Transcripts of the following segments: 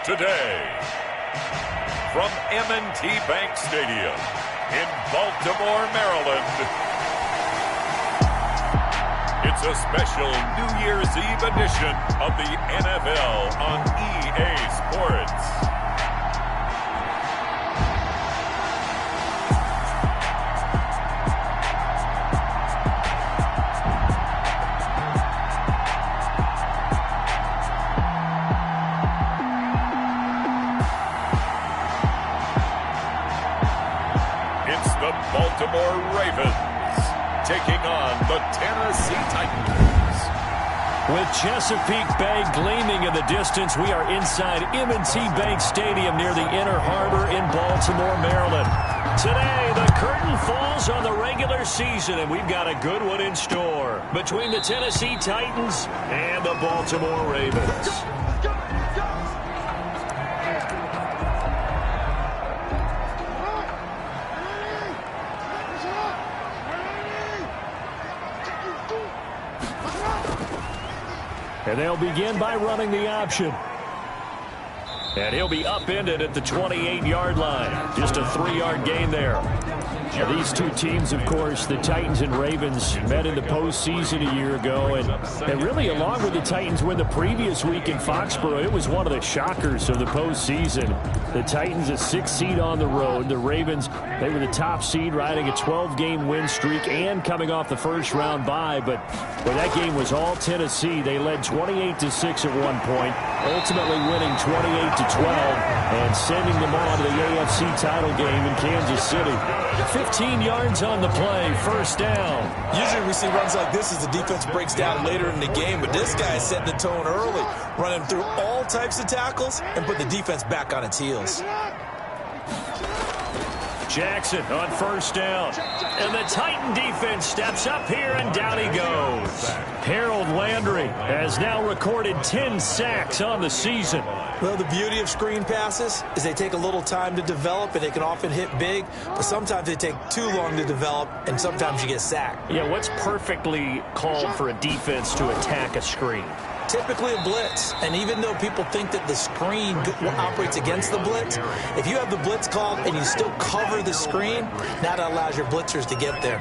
today. From M&T Bank Stadium in Baltimore, Maryland, it's a special New Year's Eve edition of the NFL on EA Sports. Baltimore Ravens taking on the Tennessee Titans. With Chesapeake Bay gleaming in the distance, we are inside M&T Bank Stadium near the Inner Harbor in Baltimore, Maryland. Today, the curtain falls on the regular season, and we've got a good one in store between the Tennessee Titans and the Baltimore Ravens. And they'll begin by running the option. And he'll be upended at the 28-yard line. Just a 3-yard gain there. Now, these two teams, of course, the Titans and Ravens, met in the postseason a year ago. And really, along with the Titans win the previous week in Foxborough, it was one of the shockers of the postseason. The Titans, a 6th seed on the road. The Ravens, they were the top seed, riding a 12-game win streak and coming off the first-round bye. But when that game was all Tennessee, they led 28-6 at one point, ultimately winning 28-12 and sending them on to the AFC title game in Kansas City. 15 yards on the play, first down. Usually we see runs like this as the defense breaks down later in the game, but this guy is setting the tone early, running through all types of tackles and put the defense back on its heels. Jackson on first down. And the Titan defense steps up here, and down he goes. Harold Landry has now recorded 10 sacks on the season. Well, the beauty of screen passes is they take a little time to develop, and they can often hit big, but sometimes they take too long to develop, and sometimes you get sacked. Yeah, what's perfectly called for a defense to attack a screen? Typically a blitz, and even though people think that the screen operates against the blitz, if you have the blitz called and you still cover the screen, that allows your blitzers to get there.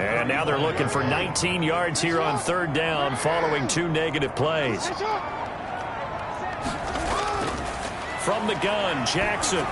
And now they're looking for 19 yards here on third down following 2 negative plays. From the gun, Jackson.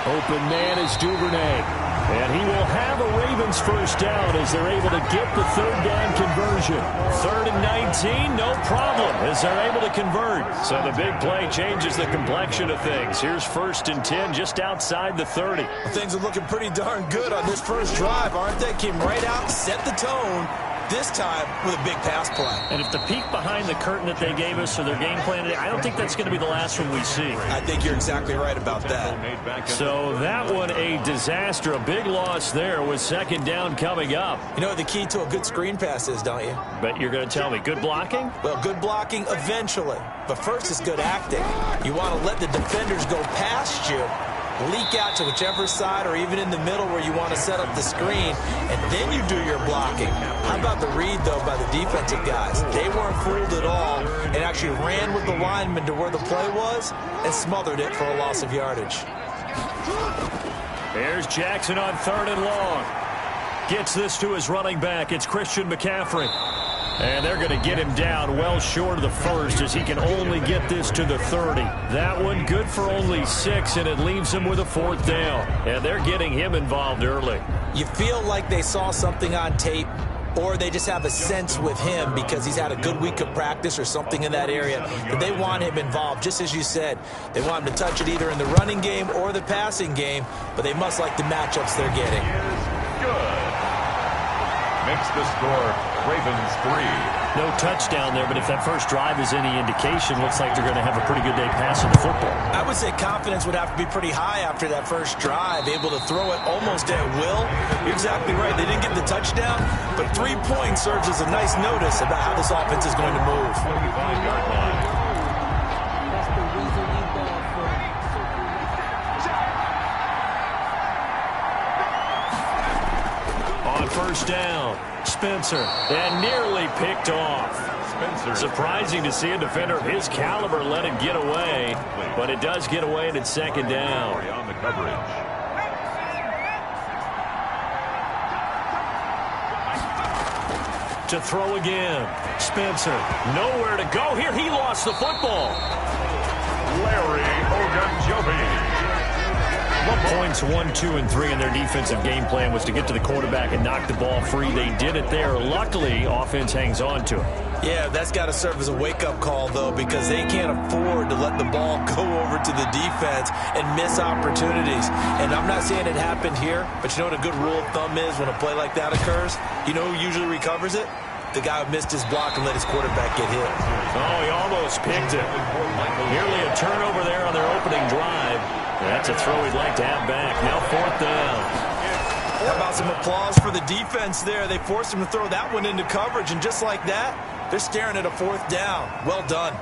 Open man is Duvernay. And he will have a Ravens first down as they're able to get the third down conversion. 3rd and 19, no problem, as they're able to convert. So the big play changes the complexion of things. Here's 1st and 10 just outside the 30. Things are looking pretty darn good on this first drive, aren't they? Came right out, set the tone, this time with a big pass play. And if the peek behind the curtain that they gave us or their game plan, I don't think that's going to be the last one we see. I think you're exactly right about that. So that one a disaster. A big loss there with 2nd down coming up. You know what the key to a good screen pass is, don't you? But you're going to tell me, good blocking? Well, good blocking eventually. But first is good acting. You want to let the defenders go past you, leak out to whichever side or even in the middle where you want to set up the screen, and then you do your blocking. How about the read, though, by the defensive guys? They weren't fooled at all and actually ran with the lineman to where the play was and smothered it for a loss of yardage. There's Jackson on 3rd and long. Gets this to his running back. It's Christian McCaffrey. And they're going to get him down well short of the first as he can only get this to the 30. That one good for only 6, and it leaves him with a 4th down. And they're getting him involved early. You feel like they saw something on tape, or they just have a sense with him because he's had a good week of practice or something in that area that they want him involved. Just as you said, they want him to touch it either in the running game or the passing game, but they must like the matchups they're getting. Good. Makes the score Ravens 3. No touchdown there, but if that first drive is any indication, looks like they're going to have a pretty good day passing the football. I would say confidence would have to be pretty high after that first drive, able to throw it almost at will. You're exactly right. They didn't get the touchdown, but 3 points serves as a nice notice about how this offense is going to move. 25-yard line. On first down, Spencer, and nearly picked off. Surprising to see a defender of his caliber let it get away, but it does get away and it's second down. On the coverage. To throw again. Spencer, nowhere to go here. He lost the football. Larry Ogunjobi. Points 1, 2, and 3 in their defensive game plan was to get to the quarterback and knock the ball free. They did it there. Luckily, offense hangs on to it. Yeah, that's got to serve as a wake-up call, though, because they can't afford to let the ball go over to the defense and miss opportunities. And I'm not saying it happened here, but you know what a good rule of thumb is when a play like that occurs? You know who usually recovers it? The guy who missed his block and let his quarterback get hit. Oh, he almost picked it. Nearly a turnover there on their opening drive. That's a throw he'd like to have back. Now 4th down. How about some applause for the defense there? They forced him to throw that one into coverage, and just like that, they're staring at a 4th down. Well done.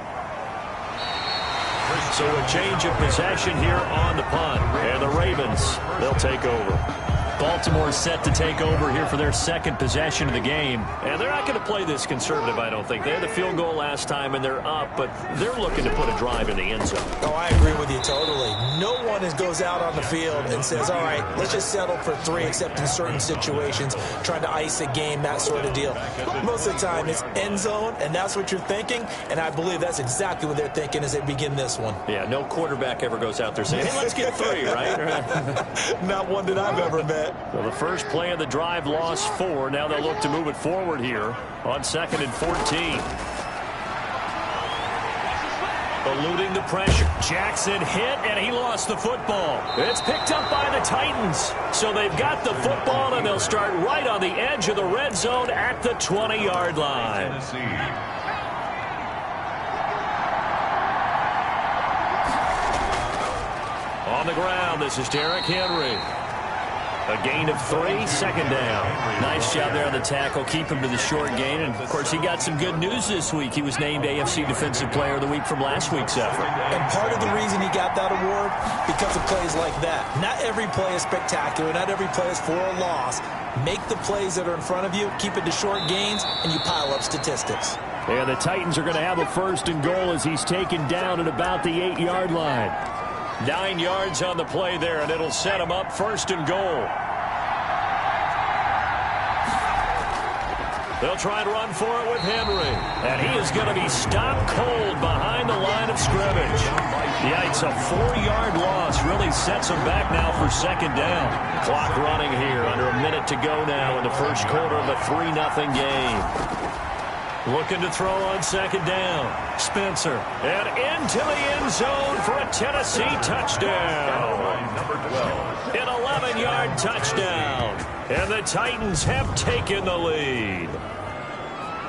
So a change of possession here on the punt. And the Ravens, they'll take over. Baltimore set to take over here for their second possession of the game. And they're not going to play this conservative, I don't think. They had the field goal last time, and they're up, but they're looking to put a drive in the end zone. Oh, I agree with you totally. No one goes out on the field and says, all right, let's just settle for 3, except in certain situations, trying to ice a game, that sort of deal. Most of the time, it's end zone, and that's what you're thinking, and I believe that's exactly what they're thinking as they begin this one. Yeah, no quarterback ever goes out there saying, hey, let's get 3, right? Not one that I've ever met. Well, the first play of the drive lost 4. Now they'll look to move it forward here on 2nd and 14. Eluding the pressure. Jackson hit, and he lost the football. It's picked up by the Titans. So they've got the football, and they'll start right on the edge of the red zone at the 20-yard line. On the ground, this is Derrick Henry. A gain of 3, 2nd down. Nice job there on the tackle. Keep him to the short gain. And, of course, he got some good news this week. He was named AFC Defensive Player of the Week from last week's effort. And part of the reason he got that award, because of plays like that. Not every play is spectacular. Not every play is for a loss. Make the plays that are in front of you, keep it to short gains, and you pile up statistics. Yeah, the Titans are going to have a 1st and goal as he's taken down at about the 8-yard line. 9 yards on the play there, and it'll set him up 1st and goal. They'll try and run for it with Henry. And he is going to be stopped cold behind the line of scrimmage. Yikes, a 4-yard loss really sets him back now for 2nd down. Clock running here, under a minute to go now in the first quarter of a 3-0 game. Looking to throw on 2nd down. Spencer. And into the end zone for a Tennessee touchdown. An 11-yard touchdown. And the Titans have taken the lead.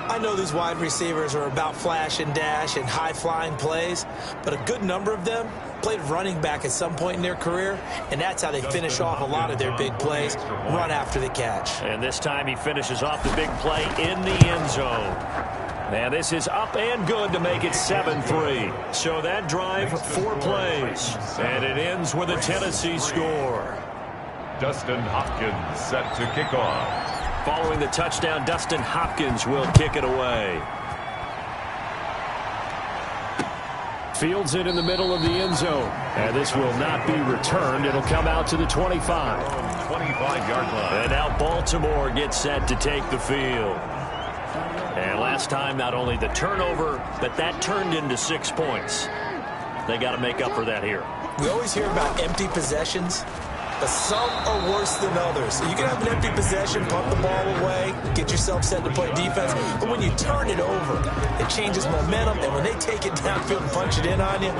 I know these wide receivers are about flash and dash and high-flying plays, but a good number of them played running back at some point in their career, and that's how they finish off a lot of their big plays, run after the catch. And this time he finishes off the big play in the end zone. Now this is up and good to make it 7-3. So that drive, 4 plays, and it ends with a Tennessee score. Dustin Hopkins set to kick off. Following the touchdown, Dustin Hopkins will kick it away. Fields it in the middle of the end zone. And this will not be returned. It'll come out to the 25. 25-yard line. And now Baltimore gets set to take the field. And last time, not only the turnover, but that turned into 6 points. They got to make up for that here. We always hear about empty possessions, but some are worse than others. So you can have an empty possession, punt the ball away, get yourself set to play defense. But when you turn it over, it changes momentum. And when they take it downfield and punch it in on you,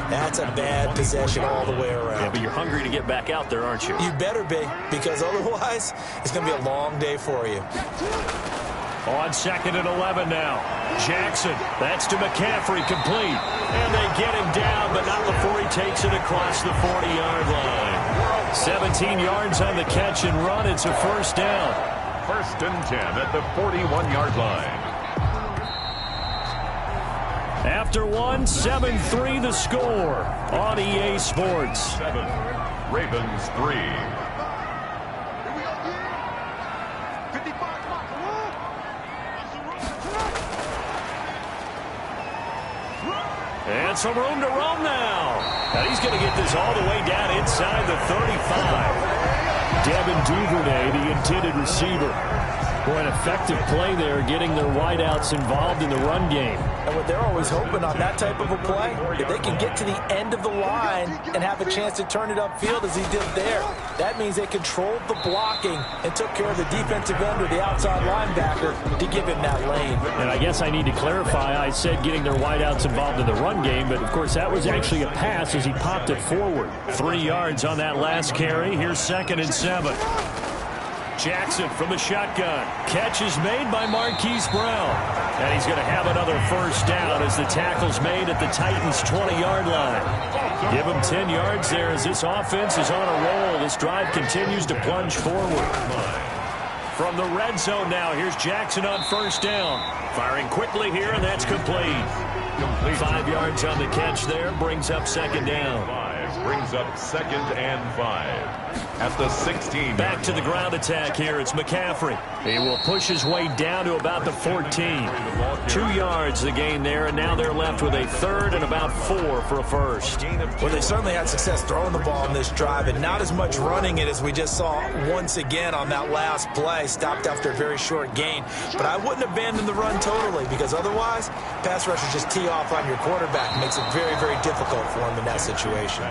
that's a bad possession all the way around. Yeah, but you're hungry to get back out there, aren't you? You better be, because otherwise it's going to be a long day for you. On 2nd and 11 now. Jackson, that's to McCaffrey, complete. And they get him down, but not before he takes it across the 40-yard line. 17 yards on the catch and run. It's a 1st down. 1st and 10 at the 41-yard line. After 1, 7-3 the score on EA Sports. 7, Ravens 3. got some room to roam now. And he's going to get this all the way down inside the 35. Devin Duvernay, the intended receiver. Boy, an effective play there, getting their wideouts involved in the run game. And what they're always hoping on that type of a play, if they can get to the end of the line and have a chance to turn it upfield as he did there, that means they controlled the blocking and took care of the defensive end or the outside linebacker to give him that lane. And I guess I need to clarify, I said getting their wideouts involved in the run game, but of course that was actually a pass as he popped it forward. 3 yards on that last carry. Here's 2nd and 7. Jackson from the shotgun. Catch is made by Marquise Brown. And he's going to have another first down as the tackle's made at the Titans' 20-yard line. Give him 10 yards there as this offense is on a roll. This drive continues to plunge forward. From the red zone now, here's Jackson on first down. Firing quickly here, and that's complete. 5 yards on the catch there, brings up 2nd down. Brings up 2nd and 5 at the 16. Back to the ground attack here. It's McCaffrey. He will push his way down to about the 14. 2 yards the gain there, and now they're left with a 3rd and about 4 for a first. Well, they certainly had success throwing the ball in this drive, and not as much running it as we just saw once again on that last play. Stopped after a very short gain. But I wouldn't abandon the run totally, because otherwise, pass rushers just tee off on your quarterback. It makes it very, very difficult for him in that situation.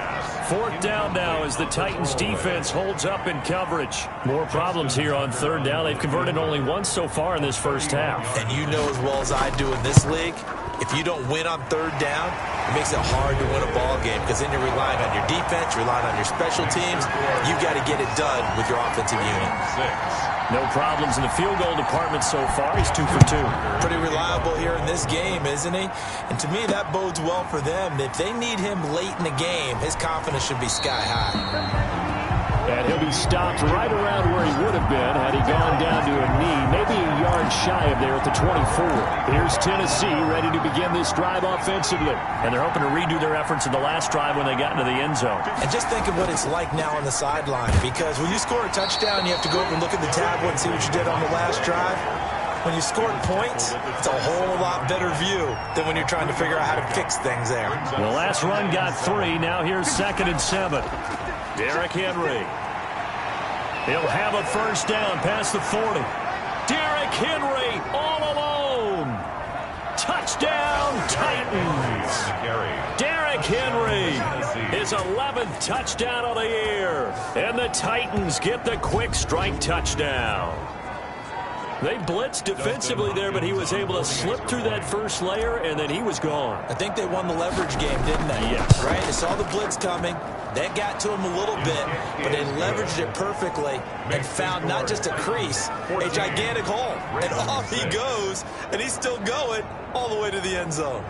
4th down now as the Titans defense holds up in coverage. More problems here on 3rd down. They've converted only once so far in this first half. And you know as well as I do in this league, if you don't win on 3rd down, it makes it hard to win a ball game because then you're relying on your defense, you're relying on your special teams. You've got to get it done with your offensive unit. No problems in the field goal department so far. He's 2 for 2. Pretty reliable here in this game, isn't he? And to me, that bodes well for them. If they need him late in the game, his confidence should be sky high. And he'll be stopped right around where he would have been had he gone down to a knee, maybe a yard shy of there at the 24. Here's Tennessee ready to begin this drive offensively. And they're hoping to redo their efforts in the last drive when they got into the end zone. And just think of what it's like now on the sideline, because when you score a touchdown, you have to go over and look at the tablet and see what you did on the last drive. When you scored points, it's a whole lot better view than when you're trying to figure out how to fix things there. The last run got 3. Now here's 2nd and 7. Derrick Henry. He'll have a first down past the 40. Derrick Henry all alone. Touchdown, Titans. Derrick Henry, his 11th touchdown of the year. And the Titans get the quick strike touchdown. They blitzed defensively there, but he was able to slip through that first layer, and then he was gone. I think they won the leverage game, didn't they? Yes. Right? They saw the blitz coming. That got to him a little bit, but they leveraged it perfectly and found not just a crease, a gigantic hole. And off he goes, and he's still going all the way to the end zone.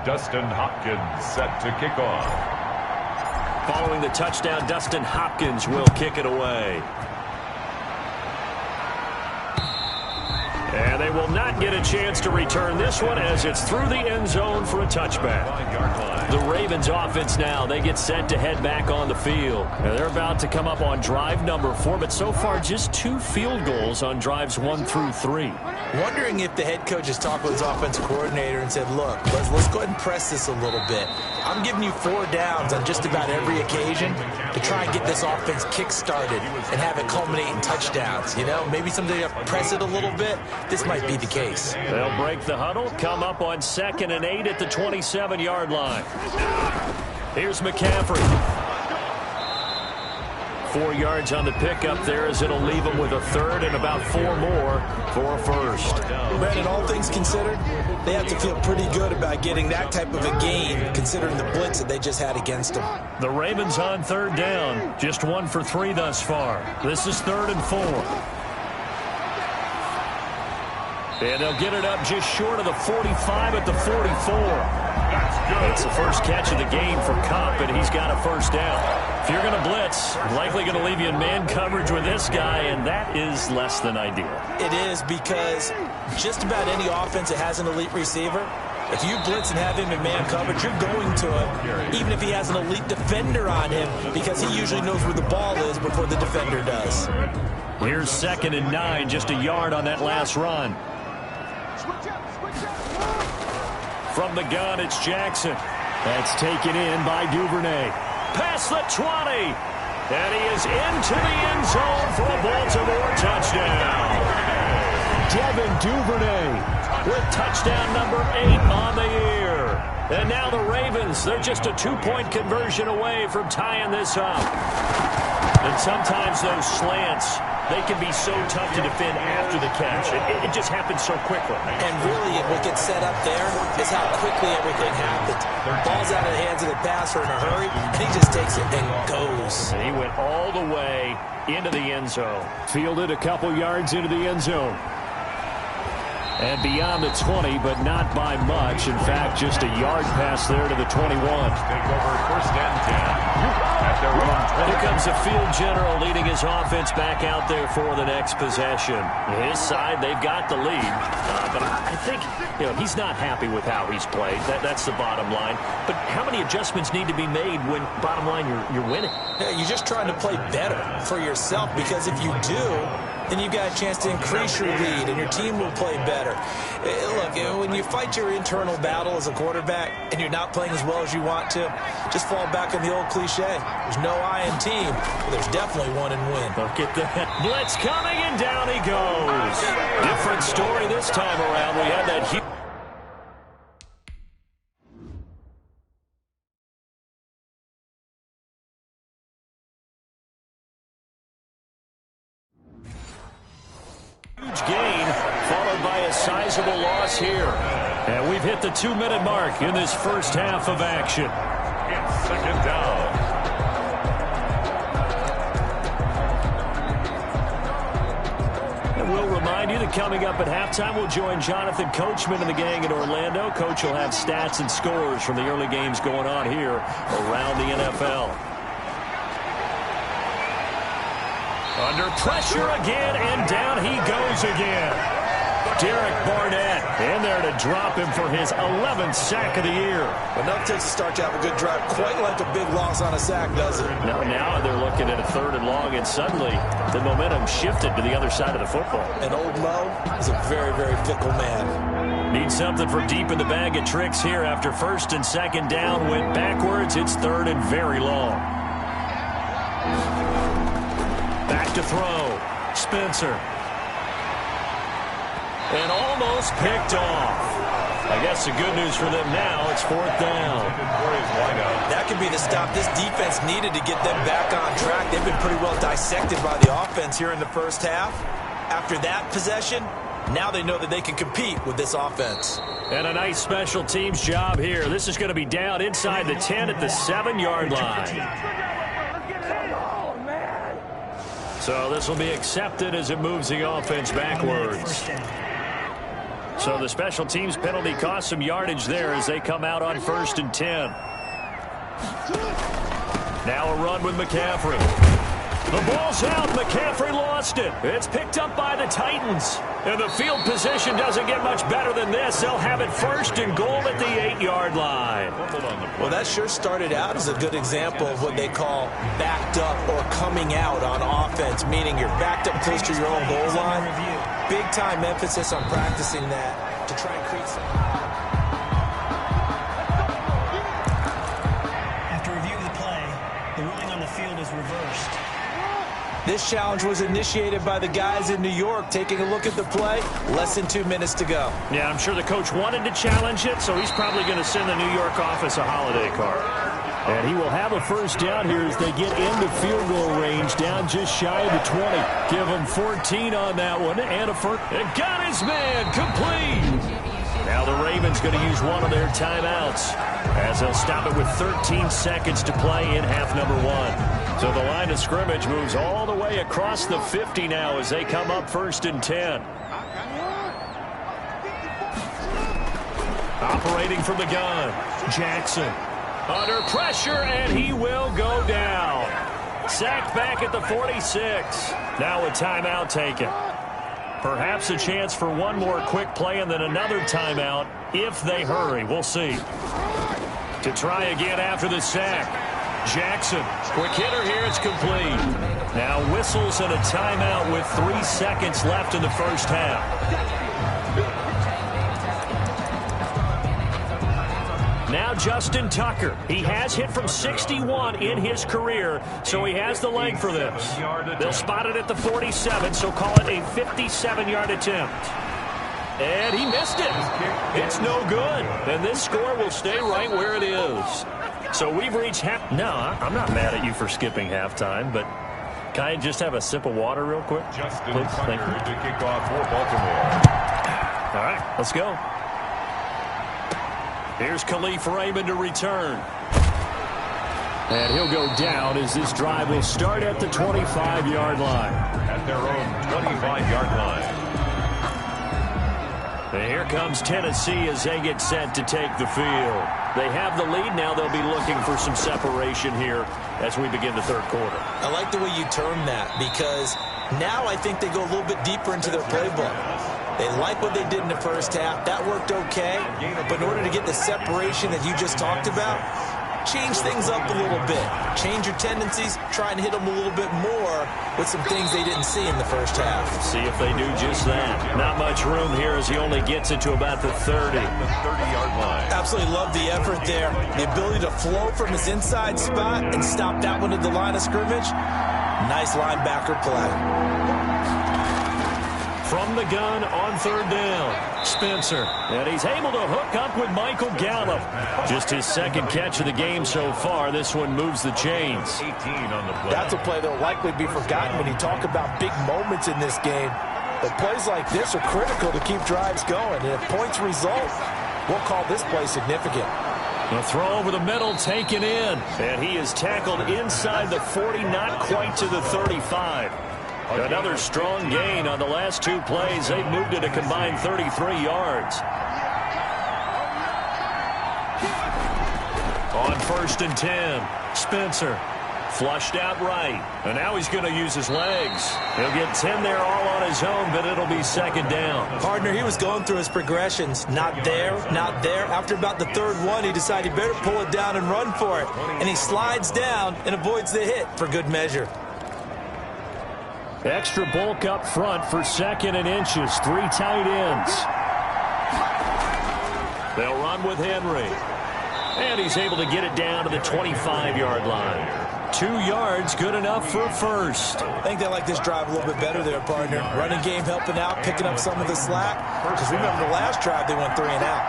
Dustin Hopkins set to kick off. Following the touchdown, Dustin Hopkins will kick it away. And they will not get a chance to return this one as it's through the end zone for a touchback. The Ravens offense now, they get set to head back on the field. Now they're about to come up on drive number 4, but so far just 2 field goals on drives 1 through 3. Wondering if the head coach has talked with his offensive coordinator and said, look, let's go ahead and press this a little bit. I'm giving you 4 downs on just about every occasion to try and get this offense kick-started and have it culminate in touchdowns. You know, maybe someday you press it a little bit. This might be the case. They'll break the huddle, come up on 2nd and 8 at the 27-yard line. Here's McCaffrey. 4 yards on the pickup there as it'll leave them with a 3rd and about 4 more for a first. Brandon, all things considered, they have to feel pretty good about getting that type of a gain considering the blitz that they just had against them. The Ravens on 3rd down, just 1 for 3 thus far. This is 3rd and 4. And they'll get it up just short of the 45 at the 44. It's the first catch of the game for Kupp, and he's got a first down. If you're going to blitz, likely going to leave you in man coverage with this guy, and that is less than ideal. It is, because just about any offense that has an elite receiver, If you blitz and have him in man coverage, you're going to him, even if he has an elite defender on him, because he usually knows where the ball is before the defender does. Here's 2nd and 9, just a yard on that last run. From the gun, it's Jackson. That's taken in by Duvernay. Past the 20. And he is into the end zone for a Baltimore touchdown. Devin Duvernay with touchdown number 8 on the year. And now the Ravens, they're just a 2-point conversion away from tying this up. And sometimes those slants, they can be so tough to defend after the catch. It just happens so quickly. And really, what gets set up there is how quickly everything happens. Ball's out of the hands of the passer in a hurry, and he just takes it and goes. And he went all the way into the end zone. Fielded a couple yards into the end zone. And beyond the 20, but not by much. In fact, just a yard pass there to the 21. Take over 1st and 10. At their own 20. Here comes the field general leading his offense back out there for the next possession. His side, they've got the lead. But I think, he's not happy with how he's played. That's the bottom line. But how many adjustments need to be made when, bottom line, you're winning? Yeah, you're just trying to play better for yourself, because if you do, then you've got a chance to increase your lead, and your team will play better. Look, when you fight your internal battle as a quarterback and you're not playing as well as you want to, just fall back on the old cliche. There's no I in team, but there's definitely one in win. Look at that. Blitz coming, and down he goes. Different story this time around. We had that huge... huge gain, followed by a sizable loss here. And we've hit the 2-minute mark in this first half of action. It's 2nd down. And we'll remind you that coming up at halftime, we'll join Jonathan Coachman and the gang in Orlando. Coach will have stats and scores from the early games going on here around the NFL. Under pressure again, and down he goes again. Derek Barnett in there to drop him for his 11th sack of the year. Enough takes to start to have a good drive, quite like a big loss on a sack, does it? Now they're looking at a 3rd and long, and suddenly the momentum shifted to the other side of the football. And Old Mo is a very, very fickle man. Need something from deep in the bag of tricks here after 1st and 2nd down. Went backwards. It's 3rd and very long. Back to throw. Spencer. And almost picked off. I guess the good news for them now, it's 4th down. That could be the stop this defense needed to get them back on track. They've been pretty well dissected by the offense here in the first half. After that possession, now they know that they can compete with this offense. And a nice special teams job here. This is going to be down inside the 10 at the 7-yard line. So this will be accepted as it moves the offense backwards. So the special teams penalty cost some yardage there as they come out on 1st and 10. Now a run with McCaffrey. The ball's out. McCaffrey lost it. It's picked up by the Titans. And the field position doesn't get much better than this. They'll have it 1st and goal at the 8-yard line. Well, that sure started out as a good example of what they call backed up or coming out on offense, meaning you're backed up close to your own goal line. Big-time emphasis on practicing that to try and create some... After review of the play, the ruling on the field is reversed. This challenge was initiated by the guys in New York. Taking a look at the play, less than 2 minutes to go. Yeah, I'm sure the coach wanted to challenge it, so he's probably going to send the New York office a holiday card. And he will have a 1st down here as they get into field goal range, down just shy of the 20. Give him 14 on that one, and a first. And got his man complete. Now the Ravens going to use one of their timeouts as they'll stop it with 13 seconds to play in half number 1. So the line of scrimmage moves all the way across the 50 now as they come up 1st and 10. Operating from the gun, Jackson. Under pressure, and he will go down. Sacked back at the 46. Now a timeout taken. Perhaps a chance for one more quick play and then another timeout if they hurry. We'll see. To try again after the sack. Jackson, quick hitter here, it's complete. Now whistles and a timeout with 3 seconds left in the first half. Now Justin Tucker. He has hit from 61 in his career, so he has the leg for this. They'll spot it at the 47, so call it a 57-yard attempt. And he missed it. It's no good. And this score will stay right where it is. So we've reached half. No, I'm not mad at you for skipping halftime, but can I just have a sip of water real quick? Justin Please? Tucker Thank you. to kick off for Baltimore. All right, let's go. Here's Khalif Raymond to return. And he'll go down as this drive will start at the 25-yard line. At their own 25-yard line. And here comes Tennessee as they get set to take the field. They have the lead. Now they'll be looking for some separation here as we begin the third quarter. I like the way you term that because now I think they go a little bit deeper into their playbook. They like what they did in the first half. That worked okay. But in order to get the separation that you just talked about, change things up a little bit. Change your tendencies. Try and hit them a little bit more with some things they didn't see in the first half. See if they do just that. Not much room here as he only gets it to about the 30. The 30-yard line. Absolutely love the effort there. The ability to flow from his inside spot and stop that one at the line of scrimmage. Nice linebacker play. From the gun on third down, Spencer. And he's able to hook up with Michael Gallup. Just his second catch of the game so far. This one moves the chains. 18 on the play. That's a play that will likely be forgotten when you talk about big moments in this game. But plays like this are critical to keep drives going. And if points result, we'll call this play significant. The throw over the middle taken in. And he is tackled inside the 40, not quite to the 35. Another strong gain on the last two plays. They've moved it a combined 33 yards. On 1st and 10, Spencer flushed out right. And now he's going to use his legs. He'll get 10 there all on his own, but it'll be second down. Partner, he was going through his progressions. Not there, not there. After about the third one, he decided he better pull it down and run for it. And he slides down and avoids the hit for good measure. Extra bulk up front for 2nd and inches. 3 tight ends. They'll run with Henry. And he's able to get it down to the 25-yard line. 2 yards, good enough for a first. I think they like this drive a little bit better there, partner. Running game helping out, picking up some of the slack. Because remember the last drive, they went 3 and out.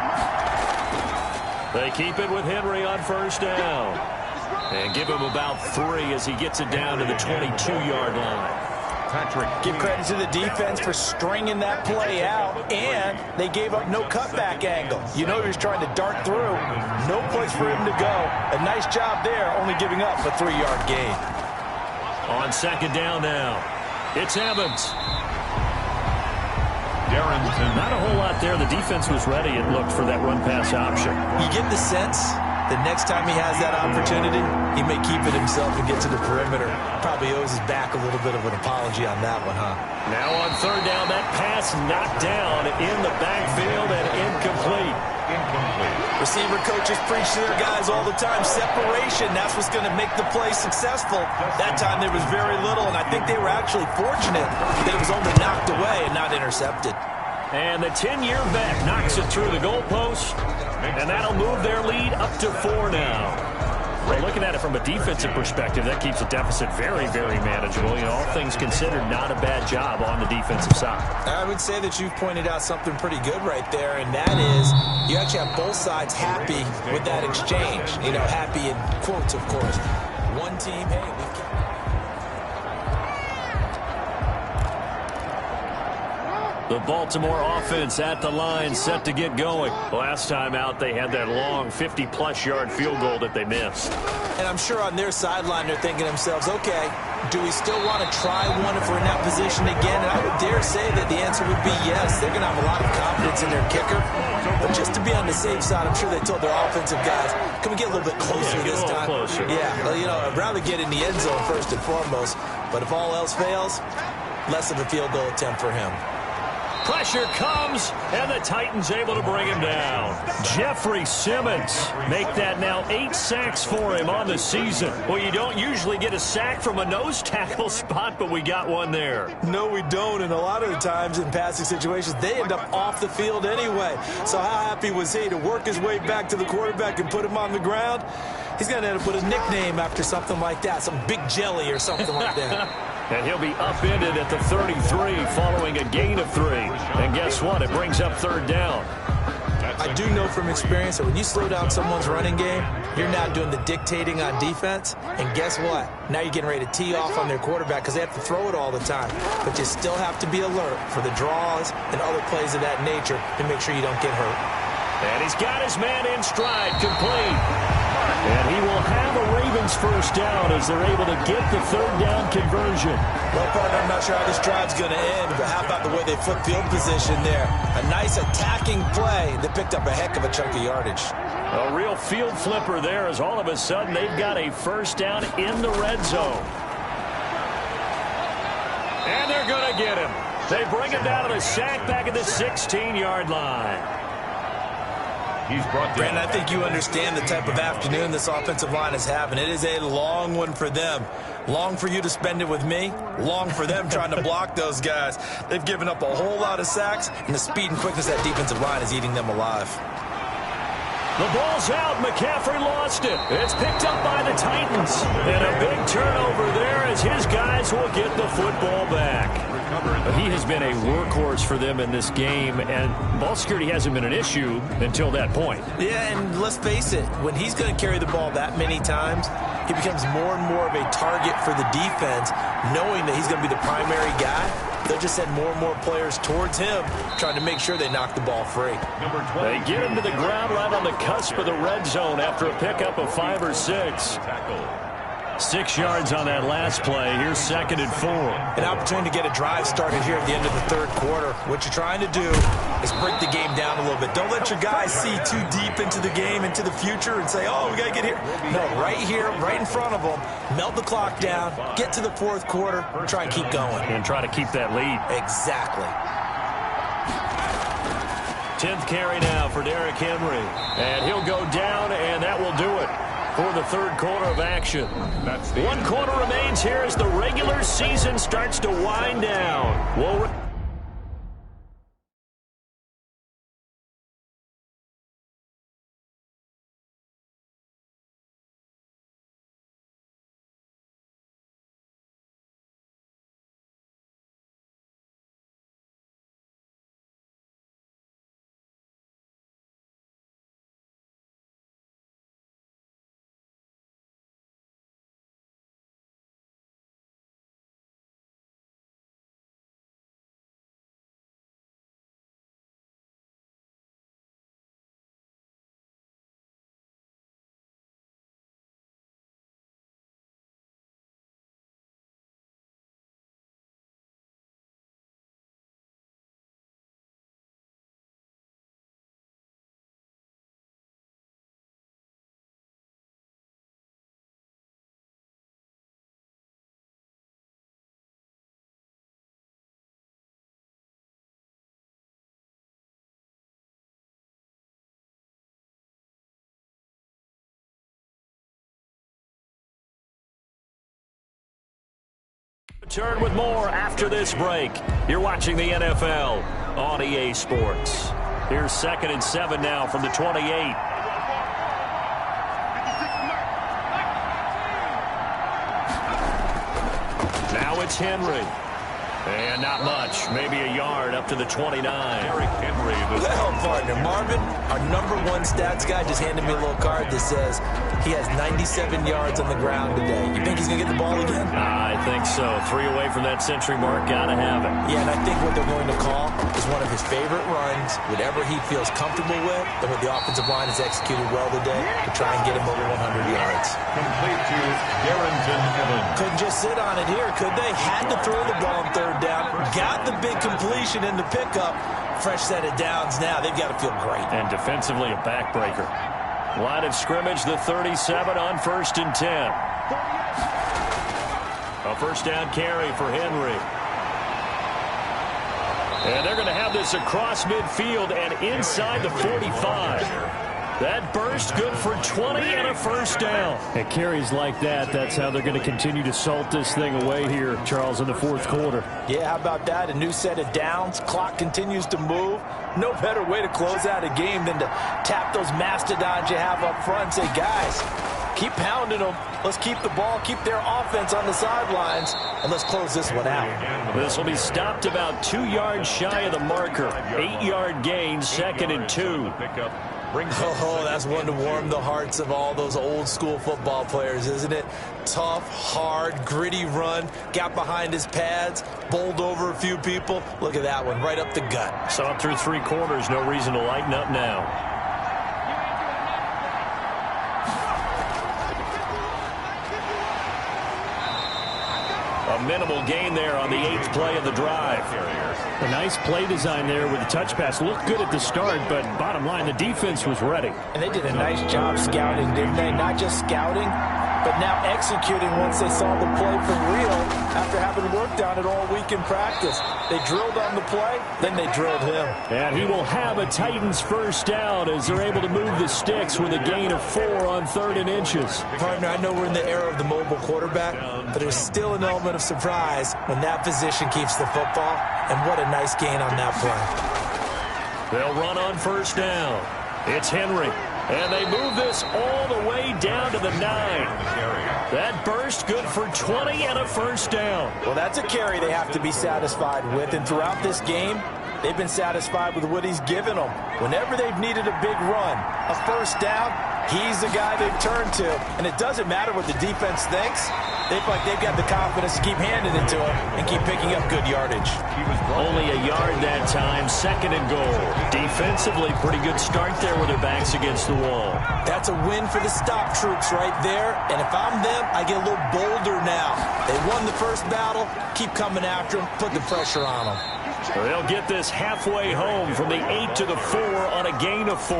They keep it with Henry on 1st down. And give him about 3 as he gets it down to the 22-yard line. Patrick. Give credit to the defense for stringing that play out, and they gave up no cutback angle. You know he was trying to dart through. No place for him to go. A nice job there, only giving up a 3-yard gain. On 2nd down now, it's Evans. Darrington. Not a whole lot there. The defense was ready, it looked, for that run-pass option. You get the sense that next time he has that opportunity, he may keep it himself and get to the perimeter. Probably owes his back a little bit of an apology on that one, huh? Now on 3rd down, that pass knocked down in the backfield and incomplete. Receiver coaches preach to their guys all the time. Separation, that's what's going to make the play successful. That time there was very little, and I think they were actually fortunate that it was only knocked away and not intercepted. And the 10-year vet knocks it through the goalpost, and that'll move their lead up to 4 now. Well, looking at it from a defensive perspective, that keeps the deficit very, very manageable. You know, all things considered, not a bad job on the defensive side. I would say that you've pointed out something pretty good right there, and that is you actually have both sides happy with that exchange. You know, happy in quotes, of course. One team, hey, we've got... The Baltimore offense at the line, set to get going. Last time out, they had that long 50-plus yard field goal that they missed. And I'm sure on their sideline, they're thinking to themselves, okay, do we still want to try one if we're in that position again? And I would dare say that the answer would be yes. They're going to have a lot of confidence in their kicker. But just to be on the safe side, I'm sure they told their offensive guys, can we get a little bit closer this time? Closer. Yeah, well, you know, I'd rather get in the end zone first and foremost. But if all else fails, less of a field goal attempt for him. Pressure comes, and the Titans able to bring him down. Jeffrey Simmons make that now 8 sacks for him on the season. Well, you don't usually get a sack from a nose tackle spot, but we got one there. No, we don't, and a lot of the times in passing situations, they end up off the field anyway. So how happy was he to work his way back to the quarterback and put him on the ground? He's going to end up with a nickname after something like that, some Big Jelly or something like that. And he'll be upended at the 33 following a gain of 3. And guess what? It brings up 3rd down. I do know from experience that when you slow down someone's running game, you're now doing the dictating on defense. And guess what? Now you're getting ready to tee off on their quarterback because they have to throw it all the time. But you still have to be alert for the draws and other plays of that nature to make sure you don't get hurt. And he's got his man in stride, complete. And he will have a Ravens first down as they're able to get the 3rd down conversion. Well, partner, I'm not sure how this drive's going to end, but how about the way they flip field position there? A nice attacking play that picked up a heck of a chunk of yardage. A real field flipper there as all of a sudden they've got a first down in the red zone. And they're going to get him. They bring him down to the sack back at the 16-yard line. He's brought down. Brandon, I think you understand the type of afternoon this offensive line is having. It is a long one for them. Long for you to spend it with me. Long for them trying to block those guys. They've given up a whole lot of sacks, and the speed and quickness of that defensive line is eating them alive. The ball's out. McCaffrey lost it. It's picked up by the Titans. And a big turnover there as his guys will get the football back. But he has been a workhorse for them in this game, and ball security hasn't been an issue until that point. Yeah, and let's face it, when he's going to carry the ball that many times, he becomes more and more of a target for the defense, knowing that he's going to be the primary guy. They'll just send more and more players towards him, trying to make sure they knock the ball free. They get him to the ground right on the cusp of the red zone after a pickup of 5 or 6. 6 yards on that last play. Here's 2nd and 4. An opportunity to get a drive started here at the end of the 3rd quarter. What you're trying to do is break the game down a little bit. Don't let your guys see too deep into the game, into the future, and say, oh, we got to get here. No, right here, right in front of them, melt the clock down, get to the 4th quarter, try and keep going. And try to keep that lead. Exactly. 10th carry now for Derrick Henry. And he'll go down, and that will do it for the 3rd quarter of action. 1 quarter remains here as the regular season starts to wind down. We'll return with more after this break. You're watching the NFL on EA Sports. Here's 2nd and 7 now from the 28. Now it's Henry. And not much. Maybe a yard up to the 29. Derrick Henry. Well, partner, Marvin, our #1 stats guy just handed me a little card that says he has 97 yards on the ground today. You think he's going to get the ball again? I think so. 3 away from that century mark. Got to have it. Yeah, and I think what they're going to call is one of his favorite runs, whatever he feels comfortable with, and what the offensive line has executed well today to try and get him over 100 yards. Complete to Darrington Evans. Couldn't just sit on it here, could they? Had to throw the ball on 3rd down. Got the big completion in the pickup. Fresh set of downs now. They've got to feel great. And defensively, a backbreaker. Line of scrimmage, the 37 on 1st and 10. A first down carry for Henry. And they're going to have have this across midfield and inside the 45. That burst good for 20 and a first down. And carries like that, that's how they're going to continue to salt this thing away here, Charles, in the fourth quarter. Yeah, how about that? A new set of downs. Clock continues to move. No better way to close out a game than to tap those mastodons you have up front and say, guys, keep pounding them. Let's keep the ball, keep their offense on the sidelines, and let's close this one out. This will be stopped about 2 yards shy of the marker. 8-yard gain, 2nd and 2. Oh, that's one to warm the hearts of all those old school football players, isn't it? Tough, hard, gritty run, got behind his pads, bowled over a few people. Look at that one, right up the gut. Saw it through 3 quarters, no reason to lighten up now. A minimal gain there on the 8th play of the drive. A nice play design there with the touch pass. Looked good at the start, but bottom line, the defense was ready. And they did a nice job scouting, didn't they? Not just scouting, but now executing once they saw the play for real after having worked on it all week in practice. They drilled on the play, then they drilled him. And he will have a Titans first down as they're able to move the sticks with a gain of 4 on 3rd and inches. Partner, I know we're in the era of the mobile quarterback, but there's still an element of surprise when that position keeps the football, and what a nice gain on that play. They'll run on first down. It's Henry. And they move this all the way down to the 9. That burst good for 20 and a first down. Well, that's a carry they have to be satisfied with. And throughout this game, they've been satisfied with what he's given them. Whenever they've needed a big run, a first down, he's the guy they've turned to. And it doesn't matter what the defense thinks. They feel like they've got the confidence to keep handing it to him and keep picking up good yardage. Only a yard that time, 2nd and goal. Defensively, pretty good start there with their backs against the wall. That's a win for the stop troops right there. And if I'm them, I get a little bolder now. They won the first battle. Keep coming after them. Put the pressure on them. They'll get this halfway home from the 8 to the 4 on a gain of 4.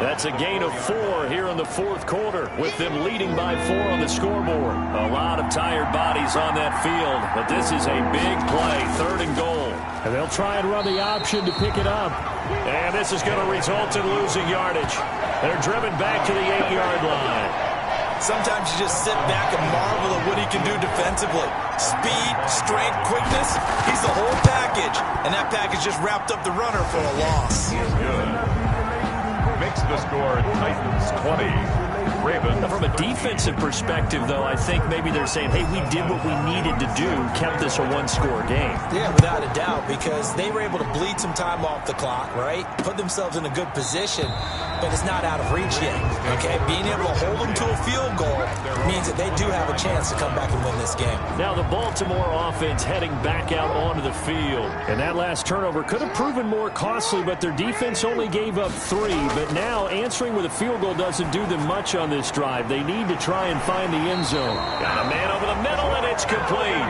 That's a gain of 4 here in the fourth quarter with them leading by 4 on the scoreboard. A lot of tired bodies on that field, but this is a big play, 3rd and goal. And they'll try and run the option to pick it up. And this is going to result in losing yardage. They're driven back to the 8-yard line. Sometimes you just sit back and marvel at what he can do defensively. Speed, strength, quickness, he's the whole package. And that package just wrapped up the runner for a loss. Good. Makes the score Titans 20. Ravens. From a defensive perspective, though, I think maybe they're saying, hey, we did what we needed to do, kept this a one-score game. Yeah, without a doubt, because they were able to bleed some time off the clock, right? Put themselves in a good position, but it's not out of reach yet, okay? Being able to hold them to a field goal means that they do have a chance to come back and win this game. Now the Baltimore offense heading back out onto the field. And that last turnover could have proven more costly, but their defense only gave up 3. But now answering with a field goal doesn't do them much on this drive. They need to try and find the end zone. Got a man over the middle, and it's complete.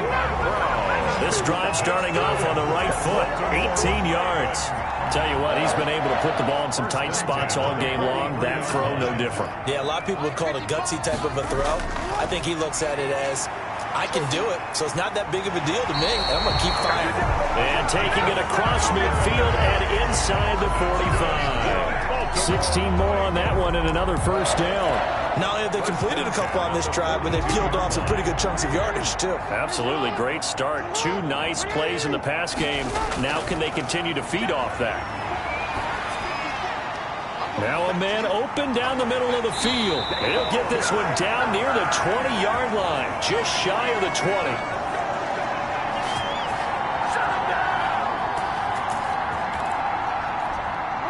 This drive starting off on the right foot, 18 yards. Tell you what, he's been able to put the ball in some tight spots all game long. That throw, no different. Yeah, a lot of people would call it a gutsy type of a throw. I think he looks at it as, I can do it, so it's not that big of a deal to me, and I'm going to keep firing. And taking it across midfield and inside the 45. 16 more on that one and another first down. Not only have they completed a couple on this drive, but they peeled off some pretty good chunks of yardage, too. Absolutely. Great start. 2 nice plays in the pass game. Now can they continue to feed off that? Now a man open down the middle of the field. He'll get this one down near the 20-yard line, just shy of the 20.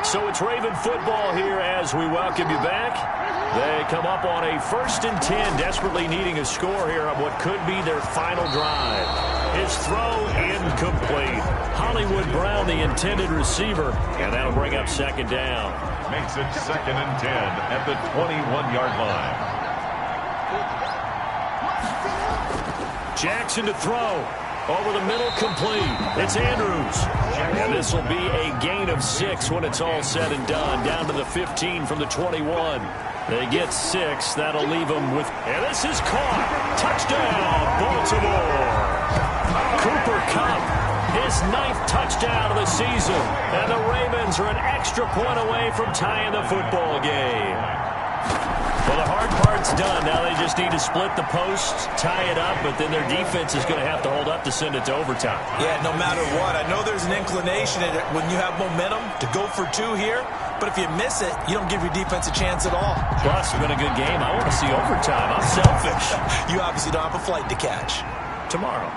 So it's Raven football here as we welcome you back. They come up on a 1st and 10, desperately needing a score here on what could be their final drive. His throw incomplete. Hollywood Brown, the intended receiver, and that'll bring up 2nd down. Makes it 2nd and 10 at the 21-yard line. Jackson to throw. Over the middle, complete. It's Andrews. And this will be a gain of 6 when it's all said and done. Down to the 15 from the 21. They get 6. That'll leave them with... And this is caught. Touchdown, Baltimore. Cooper Kupp His 9th touchdown of the season. And the Ravens are an extra point away from tying the football game. Well, the hard part's done. Now they just need to split the posts, tie it up, but then their defense is going to have to hold up to send it to overtime. Yeah, no matter what. I know there's an inclination when you have momentum to go for 2 here, but if you miss it, you don't give your defense a chance at all. Plus, it's been a good game. I want to see overtime. I'm selfish. You obviously don't have a flight to catch. Tomorrow.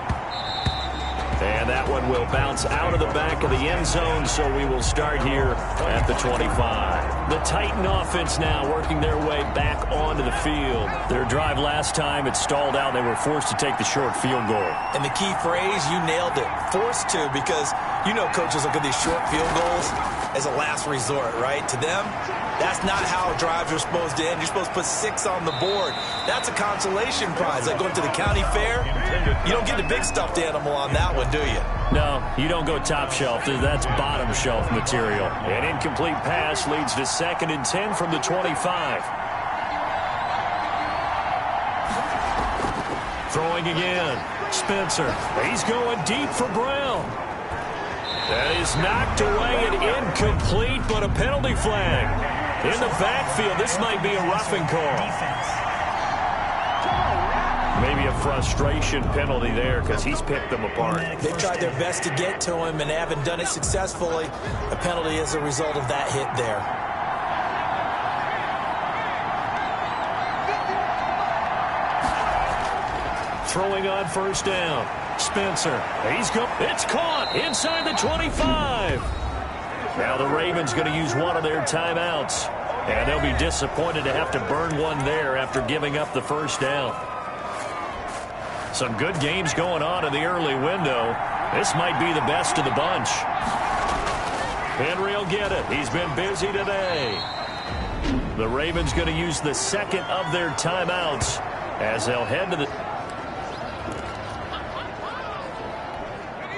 And that one will bounce out of the back of the end zone, so we will start here at the 25. The Titan offense now working their way back onto the field. Their drive last time, it stalled out. They were forced to take the short field goal. And the key phrase, you nailed it, forced to, because you know coaches look at these short field goals as a last resort, right? To them, that's not how drives are supposed to end. You're supposed to put 6 on the board. That's a consolation prize. Like going to the county fair, you don't get the big stuffed animal on that one, do you? No, you don't go top shelf. That's bottom shelf material. An incomplete pass leads to 2nd and 10 from the 25. Throwing again. Spencer. He's going deep for Brown. That is knocked away and incomplete, but a penalty flag. In the backfield, this might be a roughing call. Maybe a frustration penalty there because he's picked them apart. They've tried their best to get to him and haven't done it successfully. A penalty as a result of that hit there. Throwing on 1st down. Spencer. It's caught inside the 25. Now the Ravens going to use one of their timeouts. And they'll be disappointed to have to burn one there after giving up the 1st down. Some good games going on in the early window. This might be the best of the bunch. Henry will get it. He's been busy today. The Ravens going to use the 2nd of their timeouts as they'll head to the...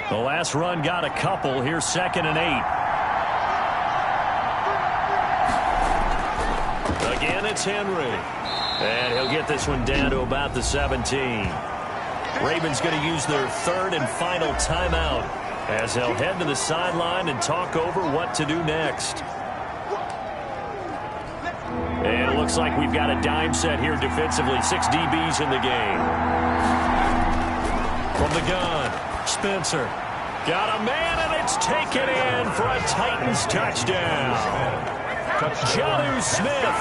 The last run got a couple. Here's 2nd and 8. Again, it's Henry. And he'll get this one down to about the 17. Ravens going to use their 3rd and final timeout as they'll head to the sideline and talk over what to do next. And it looks like we've got a dime set here defensively. 6 DBs in the game. From the gun, Spencer. Got a man, and it's taken in for a Titans touchdown. Jonnu Smith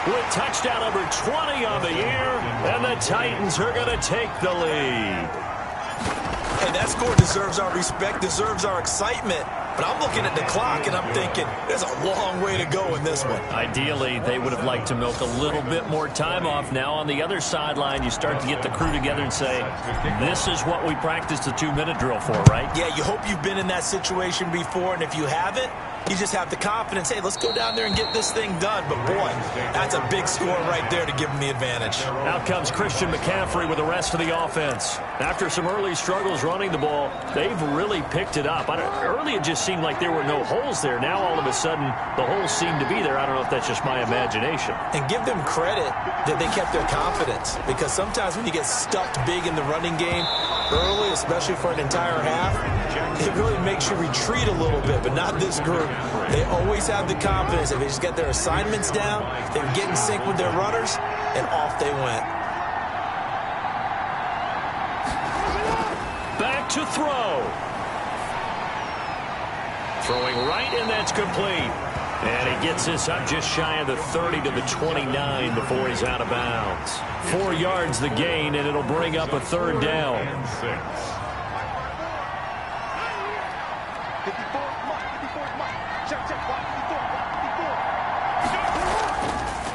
with touchdown number 20 on the year, and the Titans are going to take the lead. Hey, that score deserves our respect, deserves our excitement. But I'm looking at the clock, and I'm thinking, there's a long way to go in this one. Ideally, they would have liked to milk a little bit more time off. Now, on the other sideline, you start to get the crew together and say, this is what we practiced the 2-minute drill for, right? Yeah, you hope you've been in that situation before, and if you haven't, you just have the confidence, hey, let's go down there and get this thing done. But, boy, that's a big score right there to give them the advantage. Out comes Christian McCaffrey with the rest of the offense. After some early struggles running the ball, they've really picked it up. Early, it just seemed like there were no holes there. Now, all of a sudden, the holes seem to be there. I don't know if that's just my imagination. And give them credit that they kept their confidence. Because sometimes when you get stuffed big in the running game early, especially for an entire half, it really makes you retreat a little bit, but not this group. They always have the confidence. If they just get their assignments down, they can get in sync with their runners, and off they went. Back to throw. Throwing right, and that's complete. And he gets this up just shy of the 30 to the 29 before he's out of bounds. 4 yards the gain, and it'll bring up a 3rd down.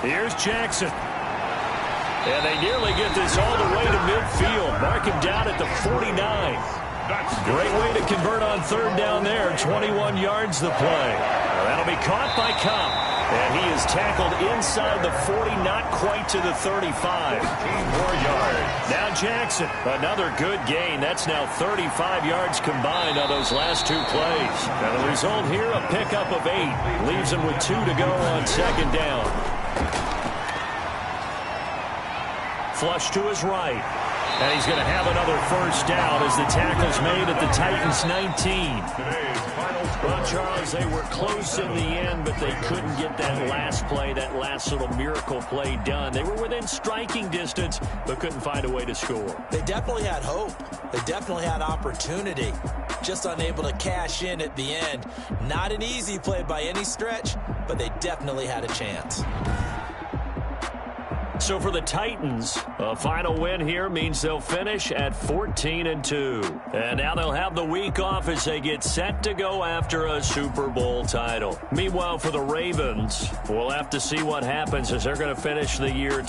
Here's Jackson. And they nearly get this all the way to midfield. Mark him down at the 49. Great way to convert on 3rd down there. 21 yards the play. That'll be caught by Cup. And he is tackled inside the 40, not quite to the 35. more yards. Now Jackson, another good gain. That's now 35 yards combined on those last 2 plays. And the result here, a pickup of 8. Leaves him with 2 to go on 2nd down. Flush to his right. And he's going to have another first down as the tackle's made at the Titans 19. Well, Charles, they were close in the end, but they couldn't get that last play, that last little miracle play done. They were within striking distance, but couldn't find a way to score. They definitely had hope. They definitely had opportunity. Just unable to cash in at the end. Not an easy play by any stretch, but they definitely had a chance. So for the Titans, a final win here means they'll finish at 14-2. And now they'll have the week off as they get set to go after a Super Bowl title. Meanwhile, for the Ravens, we'll have to see what happens as they're going to finish the year.